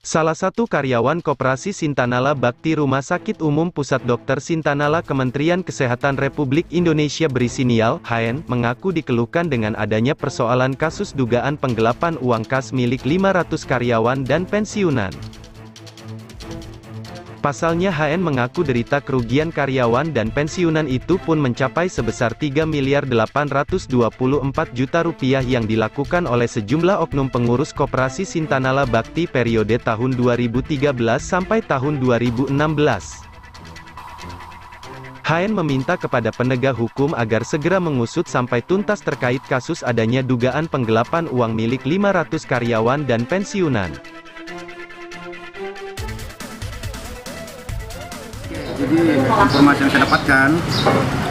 Salah satu karyawan Koperasi Sintanala Bakti Rumah Sakit Umum Pusat Dr. Sintanala Kementerian Kesehatan Republik Indonesia berinisial HN, mengaku dikeluhkan dengan adanya persoalan kasus dugaan penggelapan uang kas milik 500 karyawan dan pensiunan. Pasalnya HN mengaku derita kerugian karyawan dan pensiunan itu pun mencapai sebesar 3.824 juta rupiah yang dilakukan oleh sejumlah oknum pengurus Koperasi Sintanala Bakti periode tahun 2013 sampai tahun 2016. HN meminta kepada penegak hukum agar segera mengusut sampai tuntas terkait kasus adanya dugaan penggelapan uang milik 500 karyawan dan pensiunan. Jadi informasi yang saya dapatkan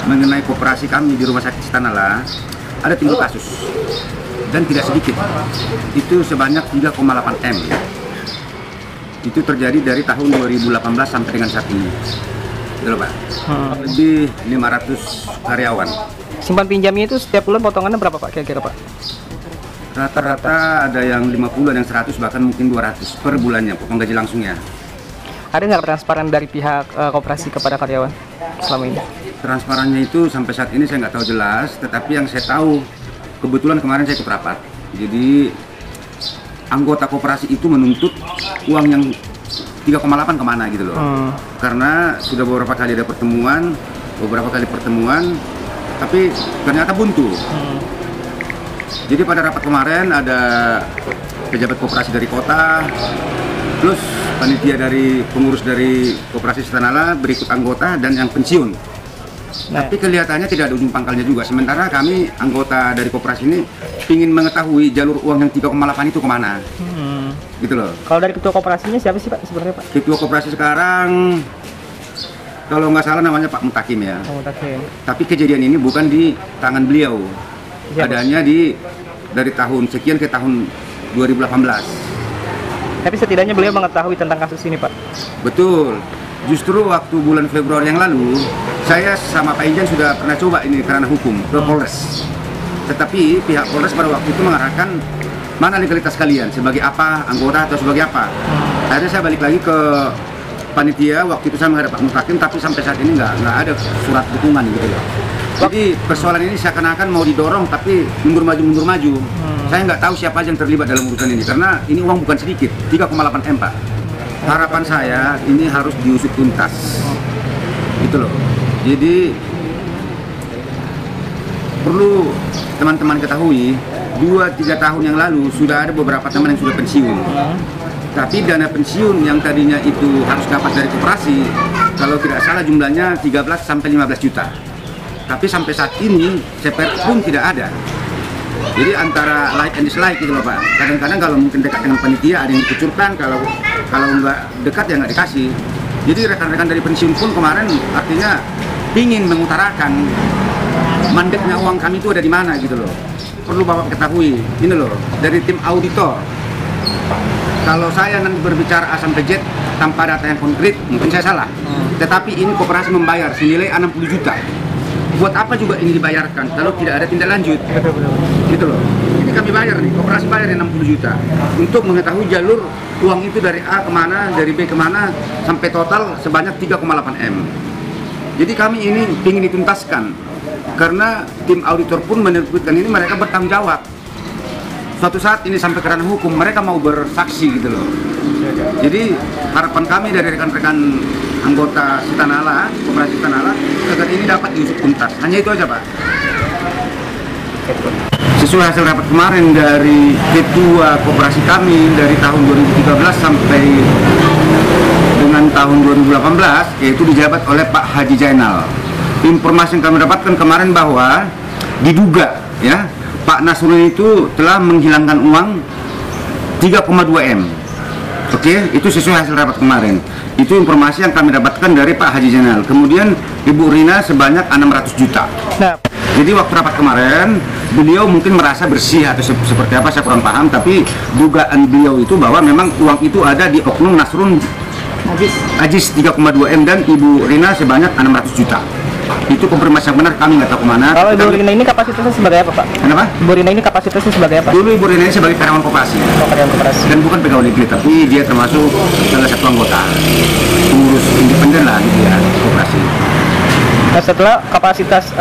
mengenai koperasi kami di Rumah Sakit Sintanala ada tinggal kasus dan tidak sedikit, itu sebanyak 3,8 M. Itu terjadi dari tahun 2018 sampai dengan saat ini. Gitu Pak. Lebih 500 karyawan. Simpan pinjamnya itu setiap bulan potongannya berapa Pak kira-kira Pak? Rata-rata ada yang 50, ada yang 100, bahkan mungkin 200 per bulannya potong gaji langsungnya. Ada nggak transparan dari pihak koperasi kepada karyawan selama ini? Transparannya itu sampai saat ini saya nggak tahu jelas, tetapi yang saya tahu, kebetulan kemarin saya ikut rapat. Jadi anggota koperasi itu menuntut uang yang 3,8 kemana gitu loh. Karena sudah beberapa kali ada pertemuan, tapi ternyata buntu. Jadi pada rapat kemarin ada pejabat koperasi dari kota, plus panitia dari pengurus dari Koperasi Sintanala, berikut anggota dan yang pensiun. Tapi kelihatannya tidak ada ujung pangkalnya juga. Sementara kami anggota dari koperasi ini ingin mengetahui jalur uang yang 3,8 itu kemana. Gitu loh. Kalau dari ketua koperasinya siapa sih Pak sebenarnya Pak? Ketua koperasi sekarang kalau nggak salah namanya Pak Mutakim ya. Mutakim. Tapi kejadian ini bukan di tangan beliau. Adanya dari tahun sekian ke tahun 2018. Tapi setidaknya beliau mengetahui tentang kasus ini Pak? Betul. Justru waktu bulan Februari yang lalu, saya sama Pak Ijan sudah pernah coba ini karena hukum ke Polres. Tetapi pihak Polres pada waktu itu mengarahkan mana legalitas kalian, sebagai apa, anggota atau sebagai apa. Akhirnya saya balik lagi ke panitia, waktu itu saya menghadap Pak Mutakim, tapi sampai saat ini nggak ada surat dukungan gitu ya. Jadi persoalan ini seakan-akan mau didorong tapi mundur maju. Saya nggak tahu siapa aja yang terlibat dalam urusan ini karena ini uang bukan sedikit, 3,8 M Pak. Harapan saya ini harus diusut tuntas, gitu loh. Jadi perlu teman-teman ketahui, 2-3 tahun yang lalu sudah ada beberapa teman yang sudah pensiun. Tapi dana pensiun yang tadinya itu harus dapat dari koperasi, kalau tidak salah jumlahnya 13-15 juta. Tapi sampai saat ini CPR pun tidak ada. Jadi antara like and dislike gitu loh Pak. Kadang-kadang kalau mungkin dekat dengan panitia ada yang dikucurkan, kalau nggak dekat ya nggak dikasih. Jadi rekan-rekan dari pensiun pun kemarin artinya ingin mengutarakan mandeknya uang kami itu ada di mana gitu loh. Perlu Bapak ketahui, ini loh dari tim auditor. Kalau saya nanti berbicara A sampai Z tanpa data yang konkret, mungkin saya salah. Tetapi ini koperasi membayar senilai 60 juta. Buat apa juga ini dibayarkan kalau tidak ada tindak lanjut? Gitu loh. Ini kami bayar nih, koperasi bayar 60 juta untuk mengetahui jalur uang itu dari A kemana, dari B kemana, sampai total sebanyak 3,8 M. Jadi kami ini ingin dituntaskan karena tim auditor pun menerbitkan ini, mereka bertanggung jawab. Suatu saat ini sampai ke ranah hukum, mereka mau bersaksi gitu loh. Jadi harapan kami dari rekan-rekan anggota Sintanala, Koperasi Sintanala, agar ini dapat diusut tuntas. Hanya itu aja Pak. Sesuai hasil rapat kemarin dari ketua koperasi kami dari tahun 2013 sampai dengan tahun 2018, yaitu dijabat oleh Pak Haji Jainal. Informasi yang kami dapatkan kemarin bahwa diduga ya Pak Nasrullah itu telah menghilangkan uang 3,2 M. Oke, itu sesuai hasil rapat kemarin. Itu informasi yang kami dapatkan dari Pak Haji Jainal. Kemudian Ibu Rina sebanyak 600 juta. Jadi waktu rapat kemarin, beliau mungkin merasa bersih atau seperti apa, saya kurang paham. Tapi dugaan beliau itu bahwa memang uang itu ada di oknum Nasrun Ajis 3,2 M dan Ibu Rina sebanyak 600 juta. Itu konfirmasi yang benar, kami nggak tahu kemana. Kalau Ibu Rina ini kapasitasnya sebagai apa, Pak? Kenapa? Ibu Rina ini kapasitasnya sebagai apa? Dulu Ibu Rina ini sebagai karyawan koperasi. Oh, karyawan koperasi. Dan bukan pegawai negeri, tapi dia termasuk salah satu anggota pengurus independen lah gitu ya, koperasi. Nah, setelah kapasitas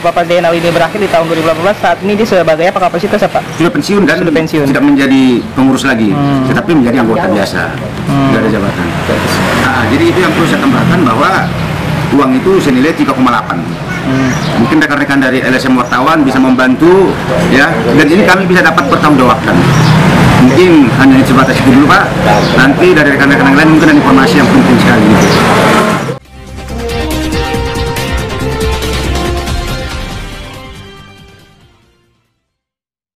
Bapak Zainal ini berakhir di tahun 2018, saat ini dia sebagai apa kapasitas apa? Sudah pensiun dan Sudah pensiun. tidak menjadi pengurus lagi, tetapi menjadi anggota biasa, tidak ada jabatan. Nah, jadi itu yang perlu saya tambahkan bahwa uang itu senilai 3,8. Mungkin rekan-rekan dari LSM Wartawan bisa membantu ya, dan ini kami bisa dapat bertanggungjawabkan. Mungkin hanya sebatas itu dulu Pak, nanti dari rekan-rekan yang lain mungkin ada informasi yang penting sekali gitu.